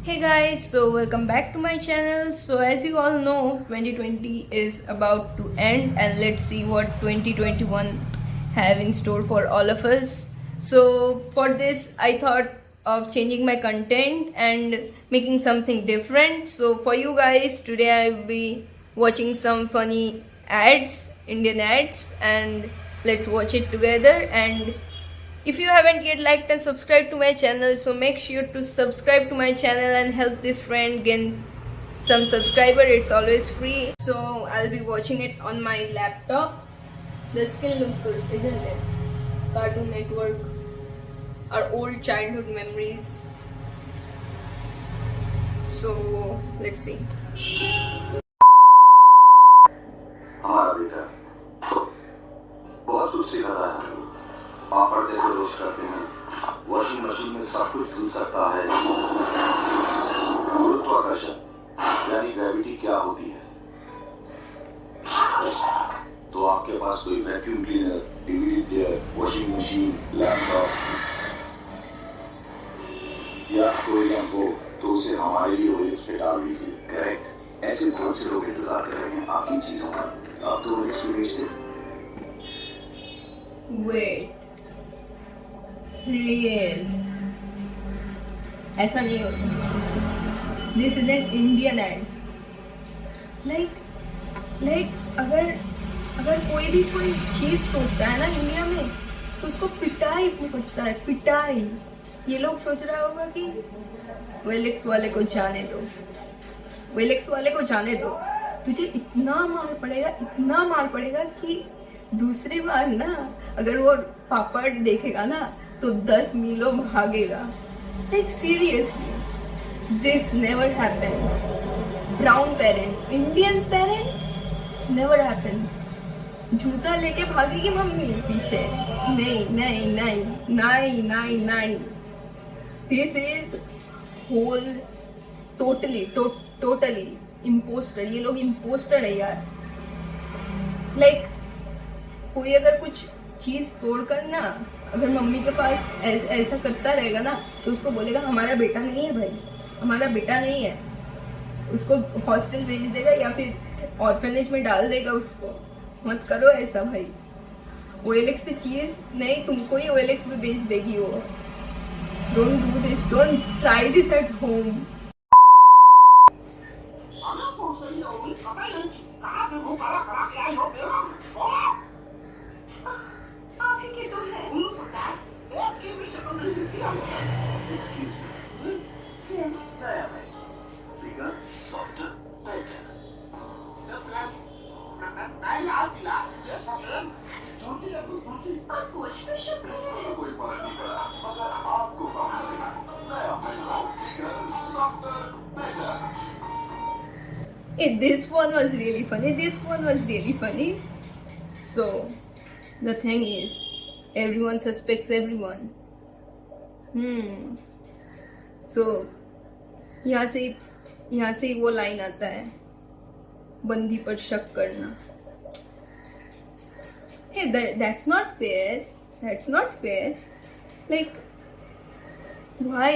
Hey guys, so welcome back to my channel. So as you all know, 2020 is about to end and let's see what 2021 have in store for all of us. So for this, I thought of changing my content and making something different. So for you guys, today I will be watching some funny ads, Indian ads, and let's watch it together. And if you haven't yet liked and subscribed to my channel, so make sure to subscribe to my channel and help this friend gain some subscriber. It's always free. So I'll be watching it on my laptop. The skin looks good, isn't it? Cartoon Network, our old childhood memories. So let's see. हमारा बेटा बहुत कुछ सिखाता है। पापड़ कैसे roast करते हैं, washing machine में सब कुछ धुल सकता है, गुरुत्वाकर्षण यानी ग्रेविटी क्या होती है। तो आपके पास कोई vacuum cleaner, DVD player, washing machine, laptop या कोई लैंप हो तो उसे हमारे लिए ओएस पे डाल दीजिए। करेक्ट। ऐसे बहुत से लोग इंतजार कर रहे हैं आपकी चीजों का। आप तो ओएस पे बेच दें। Wait, real? ऐसा नहीं होता. This is an Indian ad. Like अगर कोई भी कोई चीज तोड़ता है ना इंडिया में तो उसको पिटाई पड़ता है, पिटाई. ये लोग सोच रहा होगा कि वेलेक्स वाले को जाने दो, वेलेक्स वाले को जाने दो, तुझे इतना मार पड़ेगा कि दूसरी बार ना अगर वो पापड़ देखेगा ना तो 10 मीलों भागेगा. Like seriously, this never happens. Brown parent, Indian parent, never happens. जूता लेके भागेगी मम्मी पीछे. नहीं. This is whole totally imposter. ये लोग इम्पोस्टर है यार. लाइक कोई अगर कुछ चीज तोड़कर ना अगर मम्मी के पास ऐसा करता रहेगा ना तो उसको बोलेगा हमारा बेटा नहीं है भाई, हमारा बेटा नहीं है. उसको हॉस्टल भेज देगा या फिर ऑर्फनेज में डाल देगा उसको. मत करो ऐसा भाई. ओएलएक्स से चीज नहीं, तुमको ही ओएलएक्स में बेच देगी वो. Don't do this, don't try this at home. Excuse me. Yes. Bigger, softer, better. कुछ भी शुक्र है. कोई फर्क नहीं पड़ा मगर आपको फर्क पड़ेगा. नया पहला bigger, softer, better. This one was really funny. So the thing is, everyone suspects everyone. So यहाँ से वो लाइन आता है, बंदी पर शक करना. Hey, that's not fair. Like, why?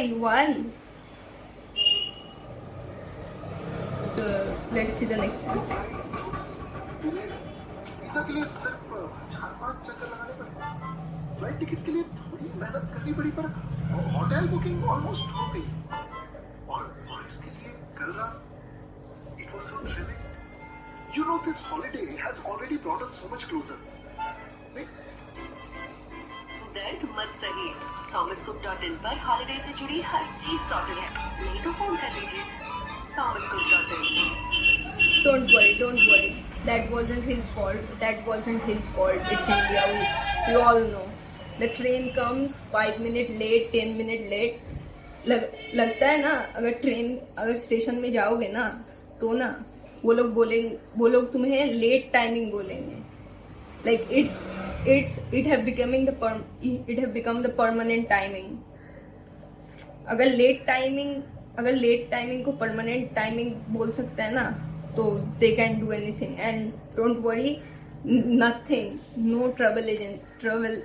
So let's see the next one. Visa के लिए सिर्फ 4-5 चक्कर लगाने पड़े. फ्लाइट टिकट्स के लिए थोड़ी मेहनत करनी पड़ी पर होटल बुकिंग ऑलमोस्ट हो गई. और इसके लिए कल रात it was so thrilling. You know this holiday has already brought us so much closer. दर्द मत सहिए. thomascook.in पर हॉलिडे से जुड़ी हर चीज सॉर्टेड है. नहीं तो फोन कर लीजिए. thomascook.in. Don't worry. That wasn't his fault. It's India. We all know. The train comes 5 minutes late, 10 minutes late. लगता है ना अगर स्टेशन में जाओगे ना तो ना वो लोग तुम्हें लेट टाइमिंग बोलेंगे. Like it have become the permanent timing. अगर लेट टाइमिंग को परमानेंट टाइमिंग बोल सकता है ना तो they can do anything. And don't worry, no travel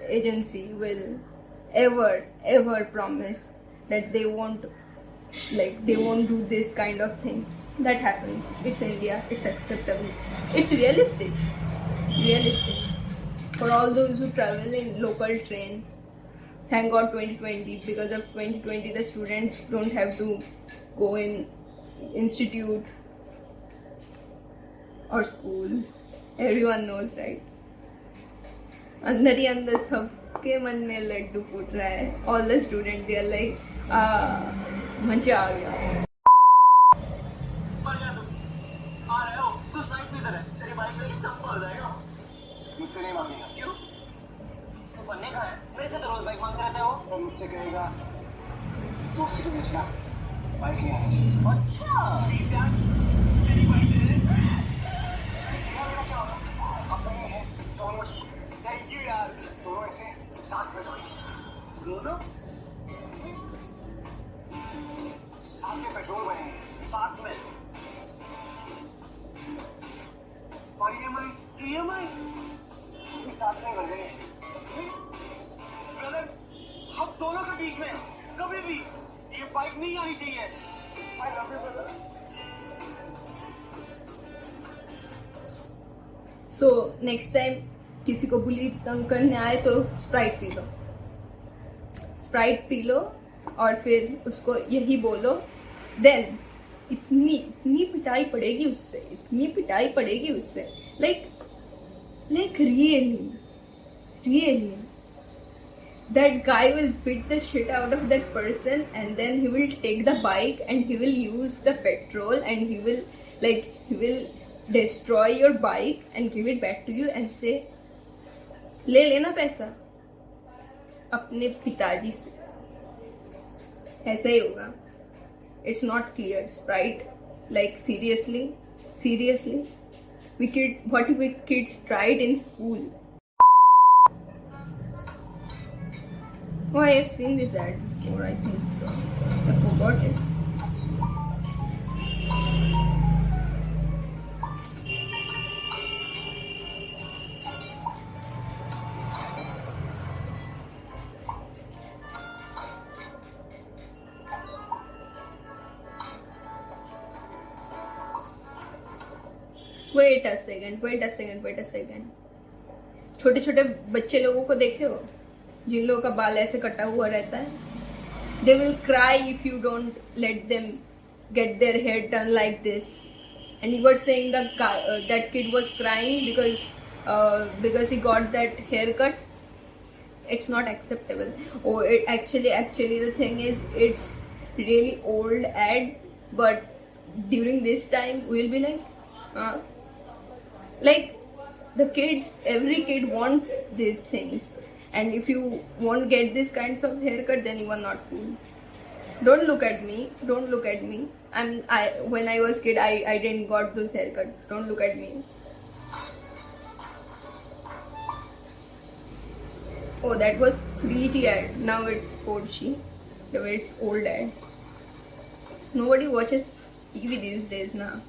agency will ever promise that they won't like they won't do this kind of thing. That happens. It's India. It's acceptable. It's realistic. Realistic. For all those who travel in local train, thank God 2020. Because of 2020, the students don't have to go in institute or school. Everyone knows, right? अंदर ही अंदर सबके मन में लड्डू फूट रहा है. All the students, they are like, मजा आ गया. आ रहे हो तो स्प्राइट किधर है? तेरी बाइक में चप्पल हो जाएगा. मुझसे नहीं मांगेगा. क्यों? तू बनने का है. मेरे से तो रोज बाइक मांगते रहते हो. और मुझसे कहेगा दोस्ती को बेचना, बाइक नहीं आनी चाहिए. अच्छा प्लीज यार, मेरी बाइक दे दे. अपनी है दोनों की. थैंक यू यार. दोनों ऐसे साथ में धोएंगे. दोनों साथ में पेट्रोल भरेंगे. साथ में. और ईएमआई भी साथ में भर देंगे. ब्रदर, हम दोनों के बीच में कभी भी ये बाइक नहीं आनी चाहिए. I love you brother. So next time किसी को बुली तंग करने आए तो Sprite P low. Sprite P low और फिर उसको यही बोलो. देन इतनी पिटाई पड़ेगी उससे. इतनी पिटाई पड़ेगी उससे. Like really that guy will beat the shit out of that person, and then he will take the bike and he will use the petrol and he will destroy your bike and give it back to you and say ले लेना पैसा अपने पिताजी से. ऐसा ही होगा. It's not clear. Sprite, like seriously, what if we kids tried in school? Oh, I have seen this ad before. I think so. I forgot it. Wait a second. छोटे छोटे बच्चे लोगों को देखे हो जिन लोगों का बाल ऐसे कटा हुआ रहता है. They will cry if you don't let them get their hair done like this. And you were saying that kid was crying because he got that haircut. It's not acceptable. Oh, it actually the thing is, it's really old ad, but during this time we'll be like the kids, every kid wants these things, and if you won't get this kinds of haircut, then you are not cool. Don't look at me. When I was kid, I didn't got those haircut. Don't look at me. Oh, that was 3G ad. Now it's 4G. The way it's old ad. Nobody watches TV these days now.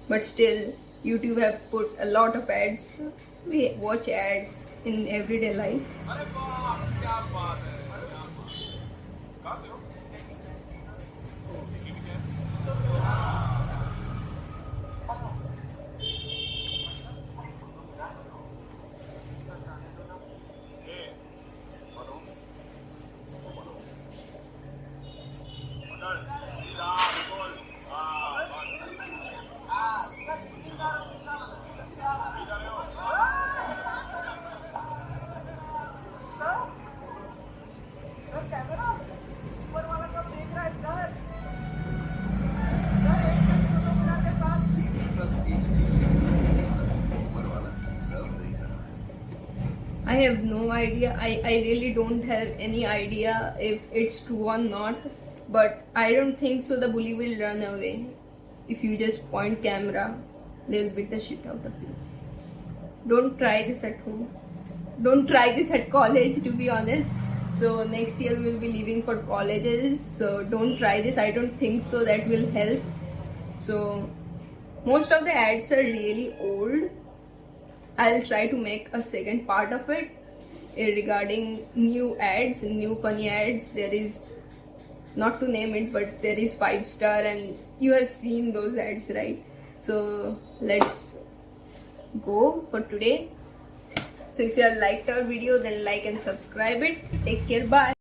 But still, YouTube have put a lot of ads. We watch ads in everyday life. I have no idea. I really don't have any idea if it's true or not. But I don't think so the bully will run away. If you just point camera, they'll beat the shit out of you. Don't try this at home. Don't try this at college, to be honest. So next year we will be leaving for colleges. So don't try this. I don't think so that will help. So most of the ads are really old. I'll try to make a second part of it regarding new ads, new funny ads. There is not to name it, but there is 5-star, and you have seen those ads, right? So let's go for today. So if you have liked our video, then like and subscribe it. Take care, bye.